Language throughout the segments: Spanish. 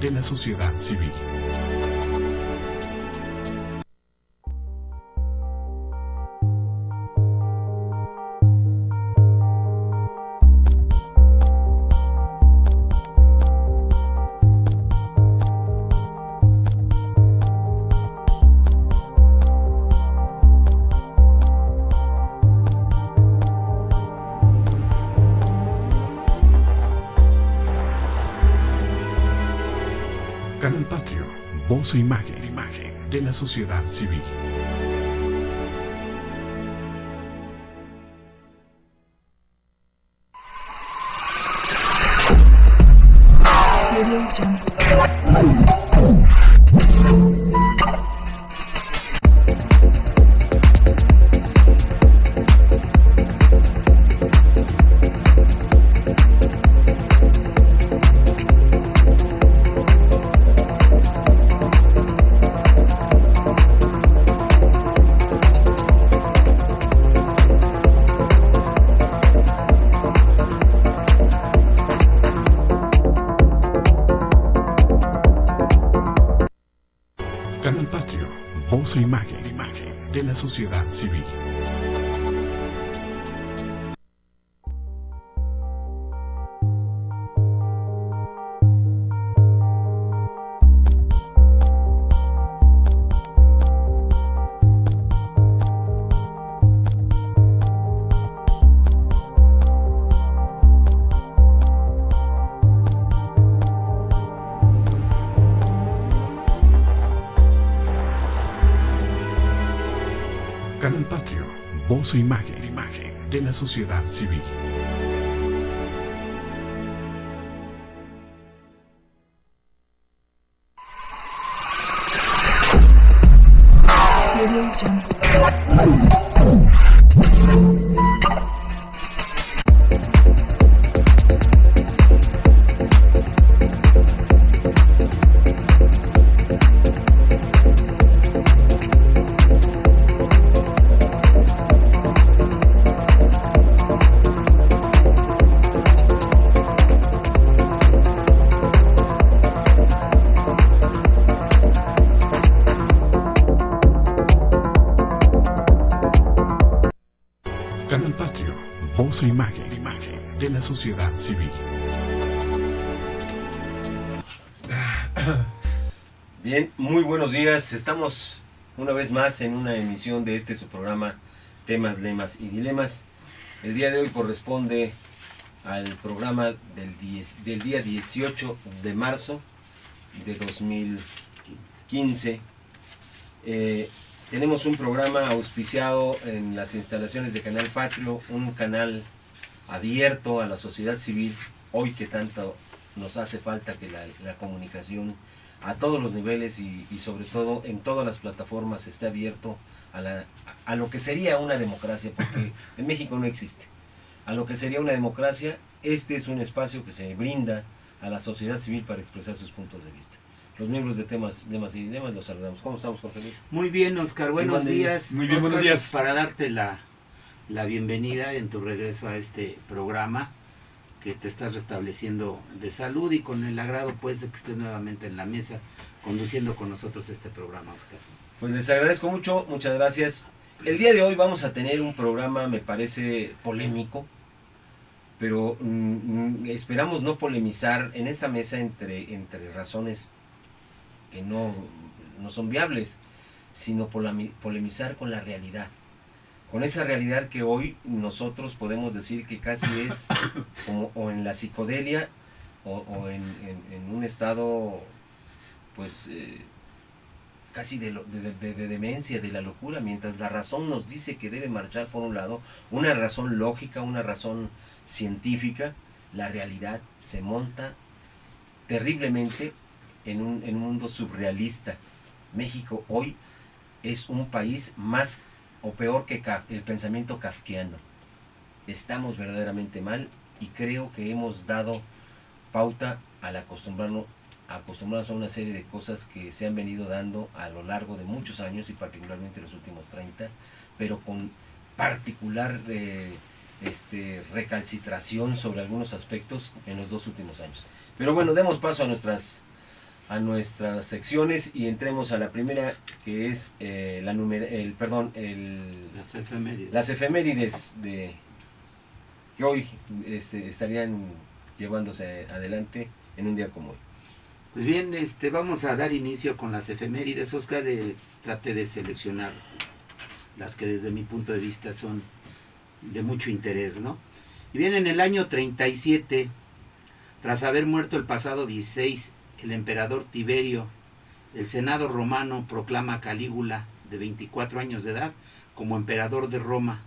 de la sociedad civil. Canal Patrio, voz e imagen de la sociedad civil. Canal Patrio, voz e imagen de la sociedad civil. Canal Patrio, voz e imagen de la sociedad civil. Canal Patrio, voz e imagen de la sociedad civil. Bien, muy buenos días. Estamos una vez más en una emisión de su programa Temas, Lemas y Dilemas. El día de hoy corresponde al programa del día 18 de marzo de 2015. Tenemos un programa auspiciado en las instalaciones de Canal Patrio, un canal abierto a la sociedad civil, hoy que tanto nos hace falta que la comunicación a todos los niveles y sobre todo en todas las plataformas esté abierto a lo que sería una democracia, porque en México no existe. A lo que sería una democracia, este es un espacio que se brinda a la sociedad civil para expresar sus puntos de vista. Los miembros de Temas, Lemas y Dilemas los saludamos. ¿Cómo estamos, Jorge Luis? Muy bien, Oscar, buenos días. Muy bien, Oscar, buenos días. Para darte la bienvenida en tu regreso a este programa, que te estás restableciendo de salud y con el agrado pues de que estés nuevamente en la mesa conduciendo con nosotros este programa, Oscar. Pues les agradezco mucho, muchas gracias. El día de hoy vamos a tener un programa, me parece, polémico, pero esperamos no polemizar en esta mesa entre razones que no son viables, sino polemizar con la realidad. Con esa realidad que hoy nosotros podemos decir que casi es como o en la psicodelia o en un estado pues casi de demencia, de la locura, mientras la razón nos dice que debe marchar por un lado, una razón lógica, una razón científica, la realidad se monta terriblemente en un mundo surrealista. México hoy es un país más o peor que el pensamiento kafkiano. Estamos verdaderamente mal y creo que hemos dado pauta al acostumbrarnos a una serie de cosas que se han venido dando a lo largo de muchos años y particularmente los últimos 30, pero con particular recalcitración sobre algunos aspectos en los 2 últimos años. Pero bueno, demos paso a a nuestras secciones y entremos a la primera, que es las efemérides que hoy estarían llevándose adelante en un día como hoy. Pues bien, vamos a dar inicio con las efemérides. Oscar, traté de seleccionar las que desde mi punto de vista son de mucho interés, ¿no? Y bien, en el año 37, tras haber muerto el pasado 16 el emperador Tiberio, el Senado romano proclama a Calígula, de 24 años de edad, como emperador de Roma.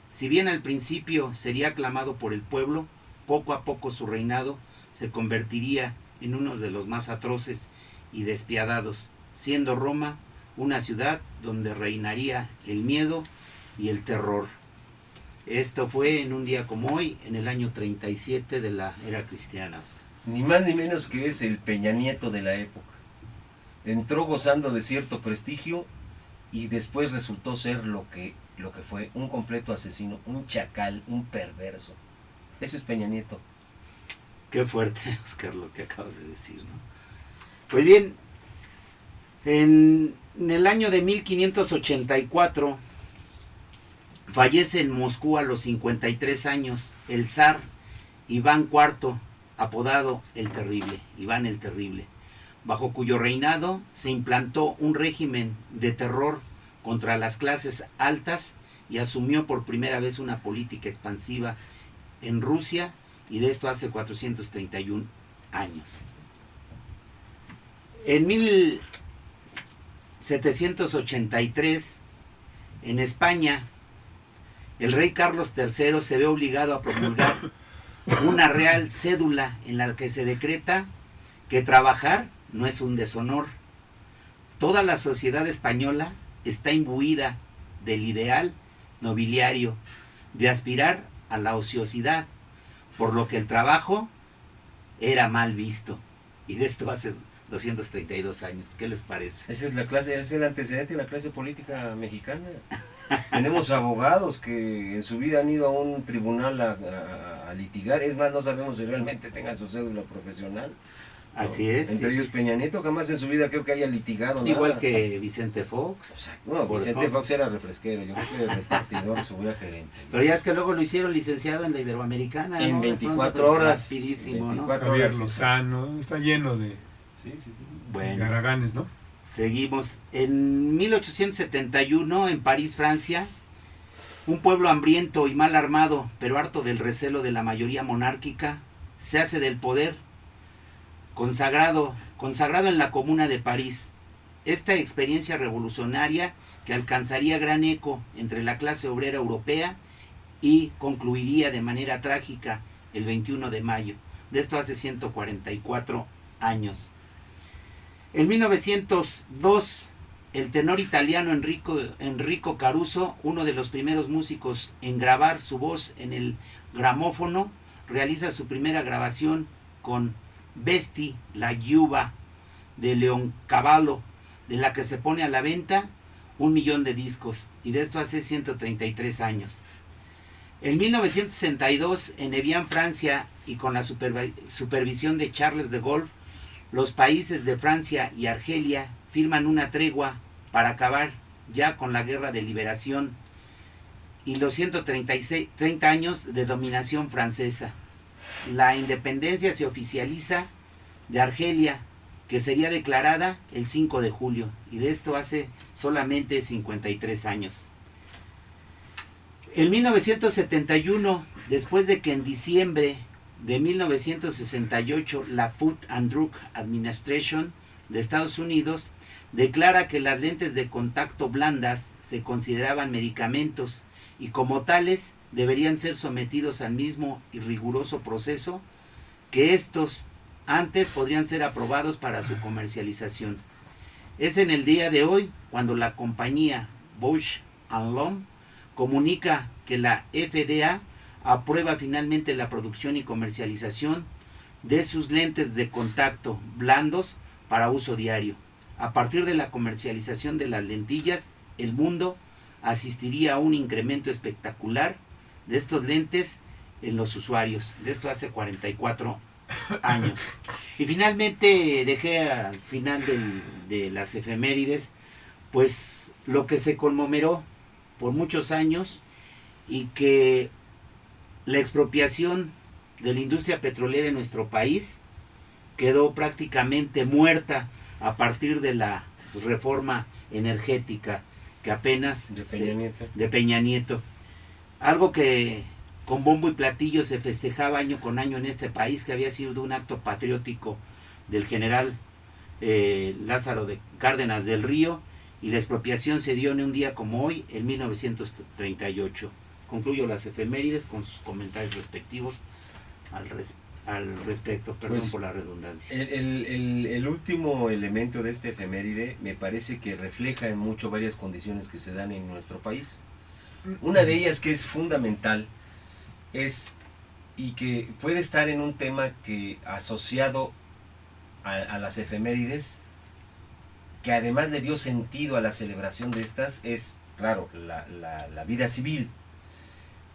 Si bien al principio sería aclamado por el pueblo, poco a poco su reinado se convertiría en uno de los más atroces y despiadados, siendo Roma una ciudad donde reinaría el miedo y el terror. Esto fue en un día como hoy, en el año 37 de la era cristiana, Oscar. Ni más ni menos que es el Peña Nieto de la época. Entró gozando de cierto prestigio y después resultó ser lo que fue, un completo asesino, un chacal, un perverso. Eso es Peña Nieto. Qué fuerte, Oscar, lo que acabas de decir, ¿no? Pues bien, en el año de 1584 fallece en Moscú a los 53 años el zar Iván IV, apodado el Terrible, Iván el Terrible, bajo cuyo reinado se implantó un régimen de terror contra las clases altas y asumió por primera vez una política expansiva en Rusia, y de esto hace 431 años. En 1783, en España, el rey Carlos III se ve obligado a promulgar una real cédula en la que se decreta que trabajar no es un deshonor. Toda la sociedad española está imbuida del ideal nobiliario de aspirar a la ociosidad, por lo que el trabajo era mal visto. Y de esto hace 232 años. ¿Qué les parece? Esa es la clase, es el antecedente de la clase política mexicana. Tenemos abogados que en su vida han ido a un tribunal a litigar. Es más, no sabemos si realmente tengan su cédula profesional. Así es. Entre ellos Peña Nieto, jamás en su vida creo que haya litigado igual nada. Que Vicente Fox. No, Vicente Fox era refresquero, yo creo que era repartidor, subía gerente. Pero ya es que luego lo hicieron licenciado en la Iberoamericana. En ¿no? 24 horas. Rapidísimo, 24 Javier horas. Lozano, está lleno de Bueno, haraganes, ¿no? seguimos. En 1871, en París, Francia, un pueblo hambriento y mal armado, pero harto del recelo de la mayoría monárquica, se hace del poder, consagrado en la Comuna de París. Esta experiencia revolucionaria que alcanzaría gran eco entre la clase obrera europea y concluiría de manera trágica el 21 de mayo. De esto hace 144 años. En 1902, el tenor italiano Enrico Caruso, uno de los primeros músicos en grabar su voz en el gramófono, realiza su primera grabación con Vesti la Giuva de Leoncavallo, de la que se pone a la venta 1 millón de discos, y de esto hace 133 años. En 1962, en Evian, Francia, y con la supervisión de Charles de Gaulle, los países de Francia y Argelia firman una tregua para acabar ya con la guerra de liberación y los 30 años de dominación francesa. La independencia se oficializa de Argelia, que sería declarada el 5 de julio, y de esto hace solamente 53 años. En 1971, después de que en diciembre de 1968 la Food and Drug Administration de Estados Unidos declara que las lentes de contacto blandas se consideraban medicamentos y como tales deberían ser sometidos al mismo y riguroso proceso que estos antes podrían ser aprobados para su comercialización. Es en el día de hoy cuando la compañía Bausch & Lomb comunica que la FDA aprueba finalmente la producción y comercialización de sus lentes de contacto blandos para uso diario. A partir de la comercialización de las lentillas, el mundo asistiría a un incremento espectacular de estos lentes en los usuarios. De esto hace 44 años. Y finalmente dejé al final de las efemérides, pues lo que se conmemoró por muchos años y que la expropiación de la industria petrolera en nuestro país quedó prácticamente muerta a partir de la reforma energética que apenas de Peña Nieto. Algo que con bombo y platillo se festejaba año con año en este país, que había sido un acto patriótico del general Lázaro de Cárdenas del Río, y la expropiación se dio en un día como hoy, en 1938. Concluyo las efemérides con sus comentarios respectivos al respecto, perdón pues, por la redundancia. El último elemento de este efeméride me parece que refleja en mucho varias condiciones que se dan en nuestro país. Una de ellas que es fundamental es, y que puede estar en un tema que asociado a las efemérides, que además le dio sentido a la celebración de estas, es, claro, la vida civil.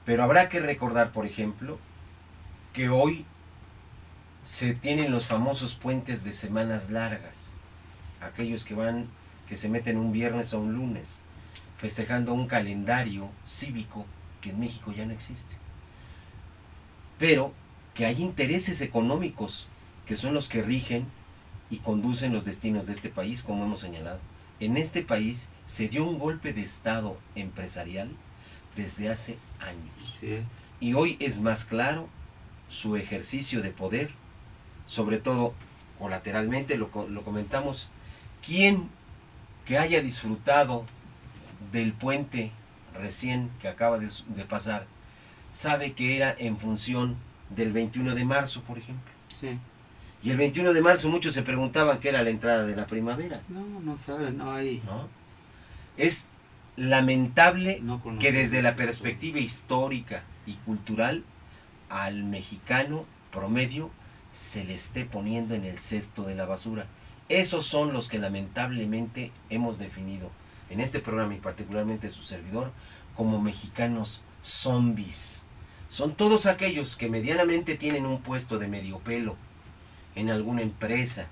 Pero habrá que recordar, por ejemplo, que hoy se tienen los famosos puentes de semanas largas, aquellos que se meten un viernes o un lunes, festejando un calendario cívico que en México ya no existe. Pero que hay intereses económicos que son los que rigen y conducen los destinos de este país, como hemos señalado. En este país se dio un golpe de estado empresarial desde hace años. Sí. Y hoy es más claro su ejercicio de poder, sobre todo colateralmente, lo comentamos. ¿Quién que haya disfrutado del puente recién que acaba de pasar sabe que era en función del 21 de marzo, por ejemplo? Sí. Y el 21 de marzo muchos se preguntaban qué era la entrada de la primavera. No saben, no hay... ¿No? Es lamentable no que desde la perspectiva histórica y cultural al mexicano promedio se le esté poniendo en el cesto de la basura. Esos son los que lamentablemente hemos definido en este programa, y particularmente su servidor, como mexicanos zombies. Son todos aquellos que medianamente tienen un puesto de medio pelo en alguna empresa,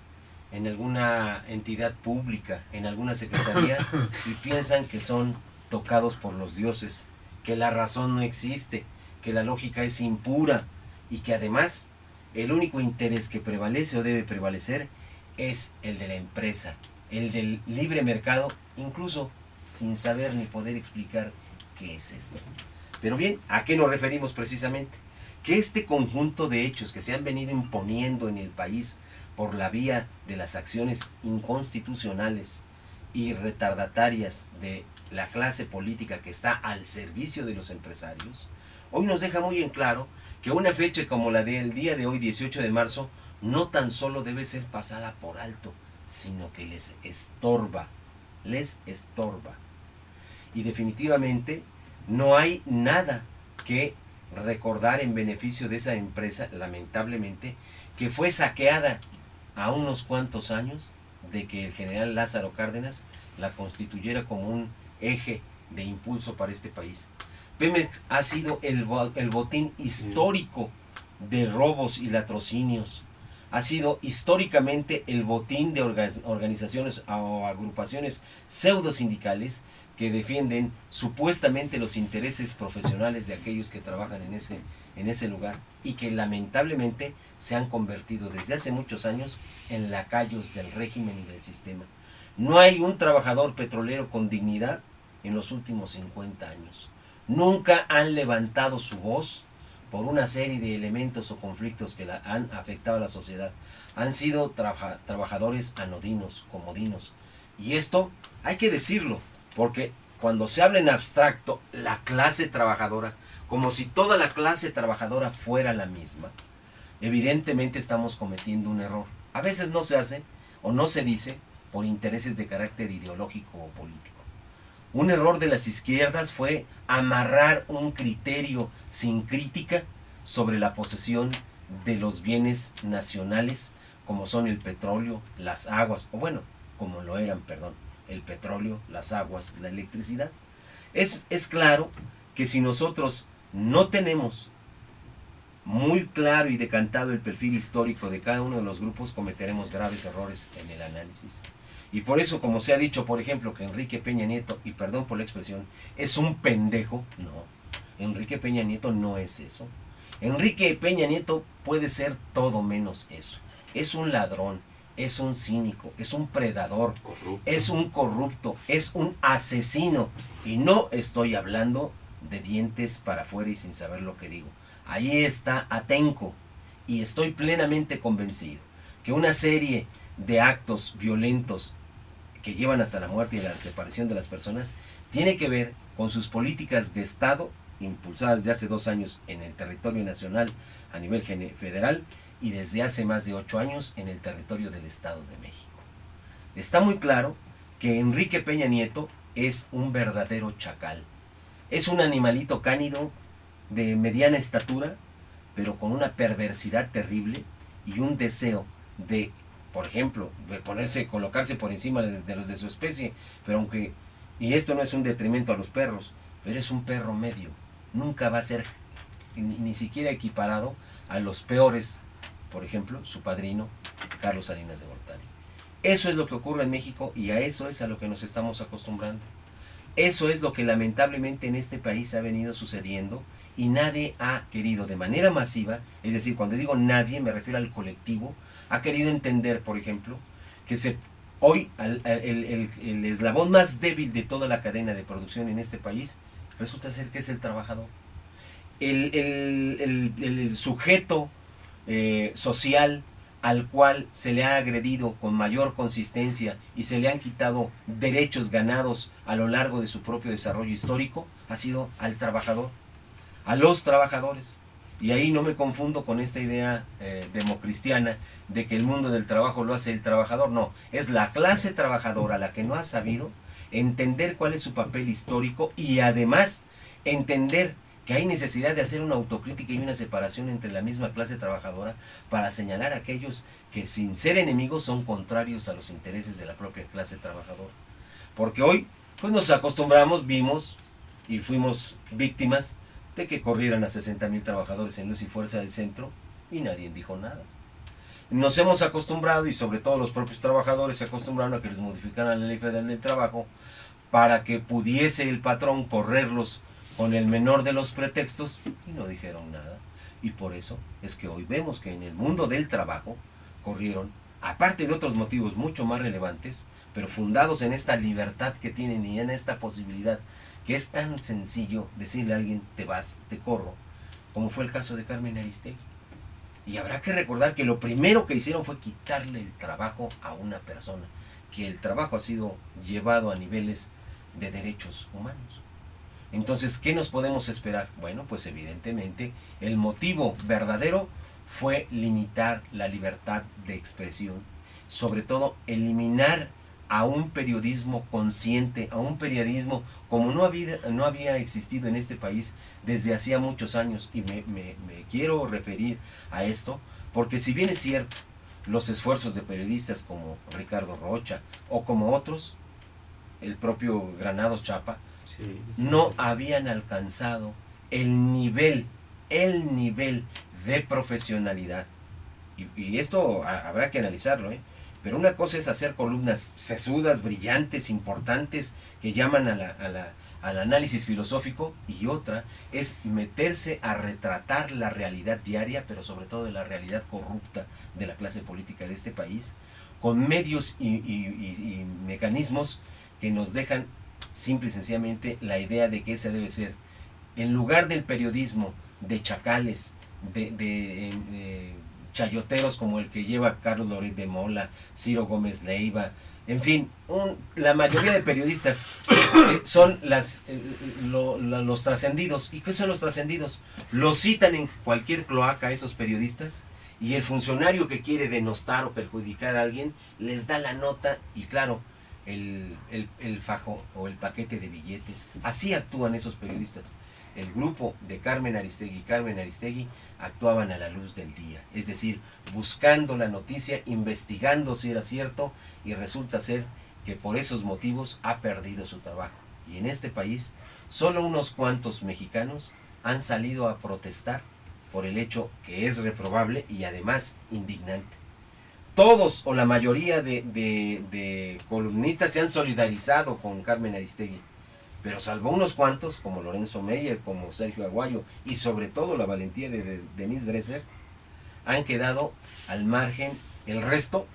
en alguna entidad pública, en alguna secretaría, y piensan que son tocados por los dioses, que la razón no existe, que la lógica es impura, y que además el único interés que prevalece o debe prevalecer es el de la empresa, el del libre mercado, incluso sin saber ni poder explicar qué es esto. Pero bien, ¿a qué nos referimos precisamente? Que este conjunto de hechos que se han venido imponiendo en el país por la vía de las acciones inconstitucionales y retardatarias de la clase política que está al servicio de los empresarios, hoy nos deja muy en claro que una fecha como la del día de hoy, 18 de marzo, no tan solo debe ser pasada por alto, sino que les estorba. Y definitivamente no hay nada que recordar en beneficio de esa empresa, lamentablemente, que fue saqueada a unos cuantos años de que el general Lázaro Cárdenas la constituyera como un eje de impulso para este país. Pemex ha sido el botín histórico de robos y latrocinios. Ha sido históricamente el botín de organizaciones o agrupaciones pseudo sindicales que defienden supuestamente los intereses profesionales de aquellos que trabajan en ese lugar, y que lamentablemente se han convertido desde hace muchos años en lacayos del régimen y del sistema. No hay un trabajador petrolero con dignidad en los últimos 50 años. Nunca han levantado su voz por una serie de elementos o conflictos que han afectado a la sociedad. Han sido trabajadores anodinos, comodinos. Y esto hay que decirlo, porque cuando se habla en abstracto, la clase trabajadora, como si toda la clase trabajadora fuera la misma, evidentemente estamos cometiendo un error. A veces no se hace o no se dice por intereses de carácter ideológico o político. Un error de las izquierdas fue amarrar un criterio sin crítica sobre la posesión de los bienes nacionales, como son el petróleo, las aguas, o bueno, como lo eran, perdón, el petróleo, las aguas, la electricidad. Es claro que si nosotros no tenemos muy claro y decantado el perfil histórico de cada uno de los grupos, cometeremos graves errores en el análisis. Y por eso, como se ha dicho, por ejemplo, que Enrique Peña Nieto, y perdón por la expresión, es un pendejo, no, Enrique Peña Nieto no es eso. Enrique Peña Nieto puede ser todo menos eso. Es un ladrón, es un cínico, es un predador, es un corrupto, es un asesino. Y no estoy hablando de dientes para afuera y sin saber lo que digo. Ahí está Atenco. Y estoy plenamente convencido que una serie de actos violentos que llevan hasta la muerte y la separación de las personas tiene que ver con sus políticas de Estado impulsadas de hace 2 años en el territorio nacional a nivel federal y desde hace más de 8 años en el territorio del Estado de México. Está muy claro que Enrique Peña Nieto es un verdadero chacal. Es un animalito cánido de mediana estatura, pero con una perversidad terrible y un deseo de, por ejemplo, de colocarse por encima de los de su especie, pero aunque, y esto no es un detrimento a los perros, pero es un perro medio, nunca va a ser ni siquiera equiparado a los peores, por ejemplo, su padrino, Carlos Salinas de Gortari. Eso es lo que ocurre en México y a eso es a lo que nos estamos acostumbrando. Eso es lo que lamentablemente en este país ha venido sucediendo y nadie ha querido de manera masiva, es decir, cuando digo nadie me refiero al colectivo, ha querido entender, por ejemplo, que hoy el eslabón más débil de toda la cadena de producción en este país resulta ser que es el trabajador. El sujeto social al cual se le ha agredido con mayor consistencia y se le han quitado derechos ganados a lo largo de su propio desarrollo histórico, ha sido al trabajador, a los trabajadores. Y ahí no me confundo con esta idea democristiana de que el mundo del trabajo lo hace el trabajador. No, es la clase trabajadora la que no ha sabido entender cuál es su papel histórico y además entender que hay necesidad de hacer una autocrítica y una separación entre la misma clase trabajadora para señalar a aquellos que sin ser enemigos son contrarios a los intereses de la propia clase trabajadora. Porque hoy pues nos acostumbramos, vimos y fuimos víctimas de que corrieran a 60,000 trabajadores en Luz y Fuerza del Centro y nadie dijo nada. Nos hemos acostumbrado, y sobre todo los propios trabajadores se acostumbraron a que les modificaran la Ley Federal del Trabajo para que pudiese el patrón correrlos con el menor de los pretextos y no dijeron nada. Y por eso es que hoy vemos que en el mundo del trabajo corrieron, aparte de otros motivos mucho más relevantes, pero fundados en esta libertad que tienen y en esta posibilidad que es tan sencillo decirle a alguien te vas, te corro, como fue el caso de Carmen Aristegui. Y habrá que recordar que lo primero que hicieron fue quitarle el trabajo a una persona, que el trabajo ha sido llevado a niveles de derechos humanos. Entonces, ¿qué nos podemos esperar? Bueno, pues evidentemente el motivo verdadero fue limitar la libertad de expresión, sobre todo eliminar a un periodismo consciente, a un periodismo como no había existido en este país desde hacía muchos años. Y me quiero referir a esto porque si bien es cierto, los esfuerzos de periodistas como Ricardo Rocha o como otros, el propio Granados Chapa, no habían alcanzado el nivel de profesionalidad. Y esto habrá que analizarlo, pero una cosa es hacer columnas sesudas, brillantes, importantes, que llaman al análisis filosófico, y otra es meterse a retratar la realidad diaria, pero sobre todo de la realidad corrupta de la clase política de este país, con medios y mecanismos que nos dejan simple y sencillamente la idea de que ese debe ser, en lugar del periodismo de chacales, de chayoteros como el que lleva Carlos Loret de Mola, Ciro Gómez Leiva, en fin, la mayoría de periodistas son los trascendidos. ¿Y qué son los trascendidos? Los citan en cualquier cloaca esos periodistas, y el funcionario que quiere denostar o perjudicar a alguien les da la nota y claro, el fajo o el paquete de billetes. Así actúan esos periodistas. El grupo de Carmen Aristegui actuaban a la luz del día, es decir, buscando la noticia, investigando si era cierto, y resulta ser que por esos motivos ha perdido su trabajo. Y en este país, solo unos cuantos mexicanos han salido a protestar por el hecho que es reprobable y además indignante. Todos o la mayoría de columnistas se han solidarizado con Carmen Aristegui, pero salvo unos cuantos, como Lorenzo Meyer, como Sergio Aguayo y sobre todo la valentía de Denise Dresser, han quedado al margen el resto,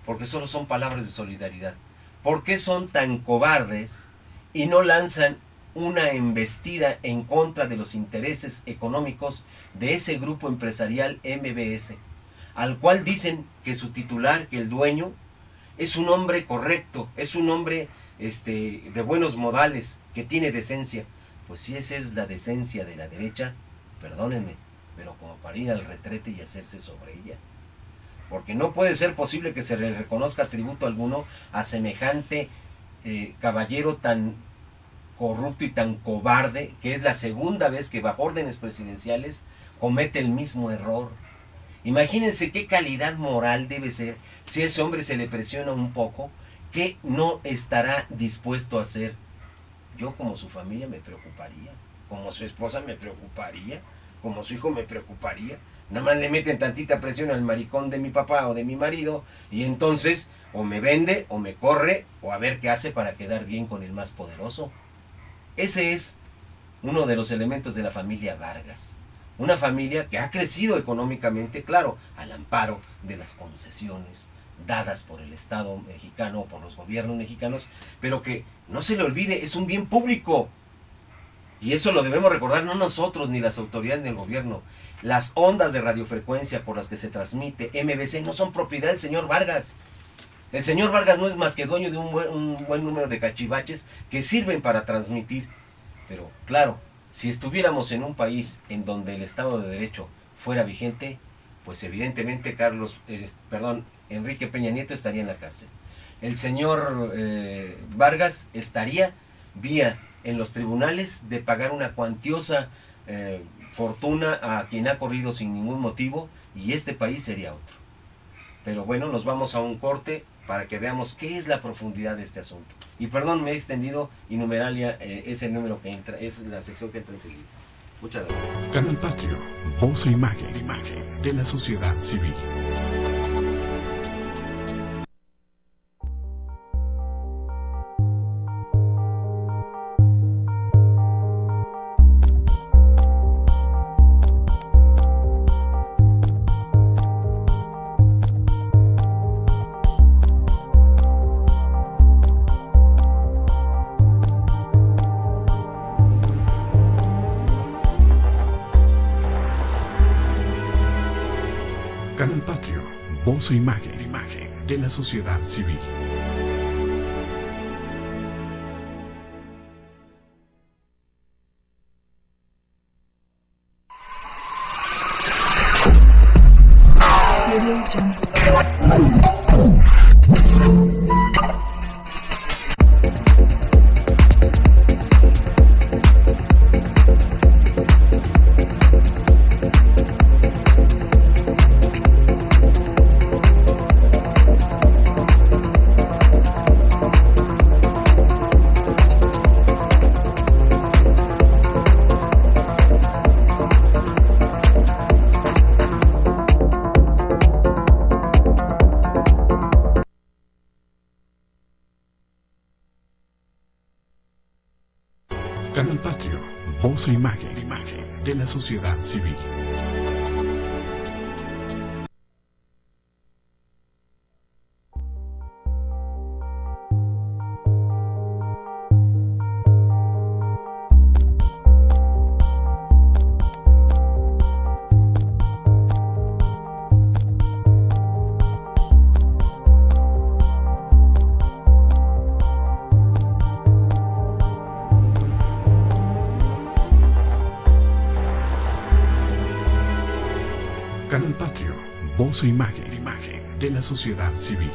porque solo son palabras de solidaridad. ¿Por qué son tan cobardes y no lanzan una embestida en contra de los intereses económicos de ese grupo empresarial MBS, al cual dicen que su titular, que el dueño, es un hombre correcto, es un hombre de buenos modales, que tiene decencia? Pues si esa es la decencia de la derecha, perdónenme, pero como para ir al retrete y hacerse sobre ella. Porque no puede ser posible que se le reconozca tributo alguno a semejante caballero tan corrupto y tan cobarde, que es la segunda vez que bajo órdenes presidenciales comete el mismo error. Imagínense qué calidad moral debe ser si a ese hombre se le presiona un poco, ¿qué no estará dispuesto a hacer? Yo como su familia me preocuparía, como su esposa me preocuparía, como su hijo me preocuparía. Nada más le meten tantita presión al maricón de mi papá o de mi marido y entonces o me vende o me corre o a ver qué hace para quedar bien con el más poderoso. Ese es uno de los elementos de la familia Vargas. Una familia que ha crecido económicamente, claro, al amparo de las concesiones dadas por el Estado mexicano o por los gobiernos mexicanos, pero que no se le olvide, es un bien público. Y eso lo debemos recordar no nosotros ni las autoridades del gobierno. Las ondas de radiofrecuencia por las que se transmite MBC no son propiedad del señor Vargas. El señor Vargas no es más que dueño de un buen número de cachivaches que sirven para transmitir. Pero claro, si estuviéramos en un país en donde el Estado de Derecho fuera vigente, pues evidentemente Enrique Peña Nieto estaría en la cárcel. El señor Vargas estaría vía en los tribunales de pagar una cuantiosa fortuna a quien ha corrido sin ningún motivo y este país sería otro. Pero bueno, nos vamos a un corte para que veamos qué es la profundidad de este asunto. Y perdón, me he extendido y numeralia es el número que entra, es la sección que entra enseguida. Muchas gracias. Canal Patrio, voz e imagen de la sociedad civil. Canal Patrio, voz e imagen de la sociedad civil. Canal Patrio, voz e imagen de la sociedad civil. Canal Patrio, voz e imagen de la sociedad civil.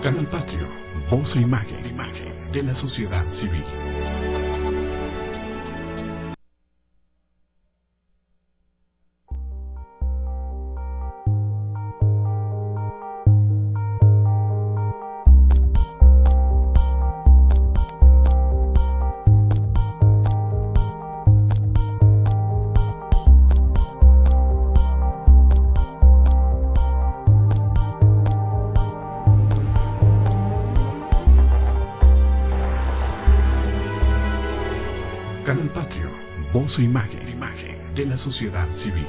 Canal Patrio, voz e imagen de la sociedad civil. Canal Patrio, voz e imagen de la sociedad civil.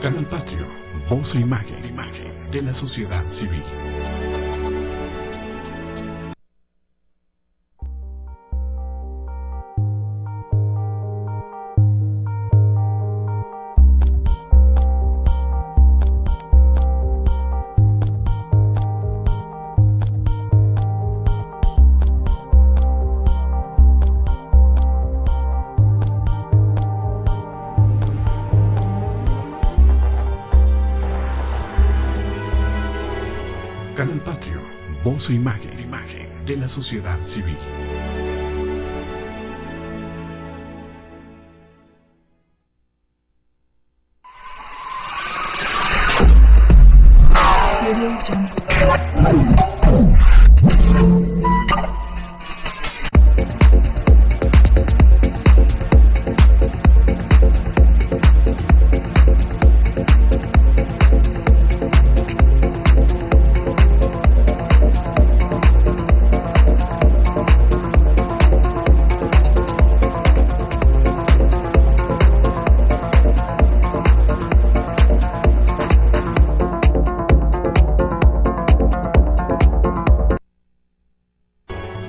Canal Patrio, voz e imagen de la sociedad civil. Canal Patrio, voz e imagen de la sociedad civil.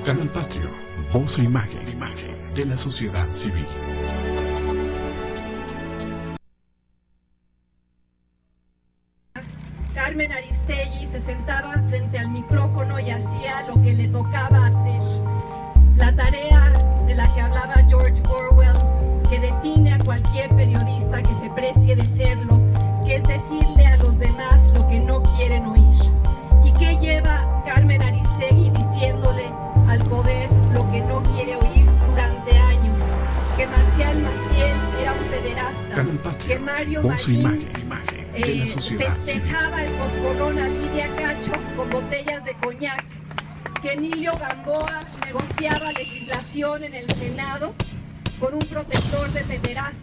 Canal Patrio, voz e imagen de la sociedad civil. Carmen Aristegui se sentaba frente al micrófono y hacía lo que le tocaba hacer. La tarea de la que hablaba George Orwell, que define a cualquier periodista que se precie de serlo, que es decirle a los demás lo que no quieren oír. ¿Y qué lleva Carmen Aristegui diciéndole al poder lo que no quiere oír durante años? Que Marcial Maciel era un pederasta, Canal Patrio, que Mario voz e Marín imagen de la sociedad civil. festejaba el coscorrón a Lidia Cacho con botellas de coñac, que Emilio Gamboa negociaba legislación en el Senado con un protector de pederastas.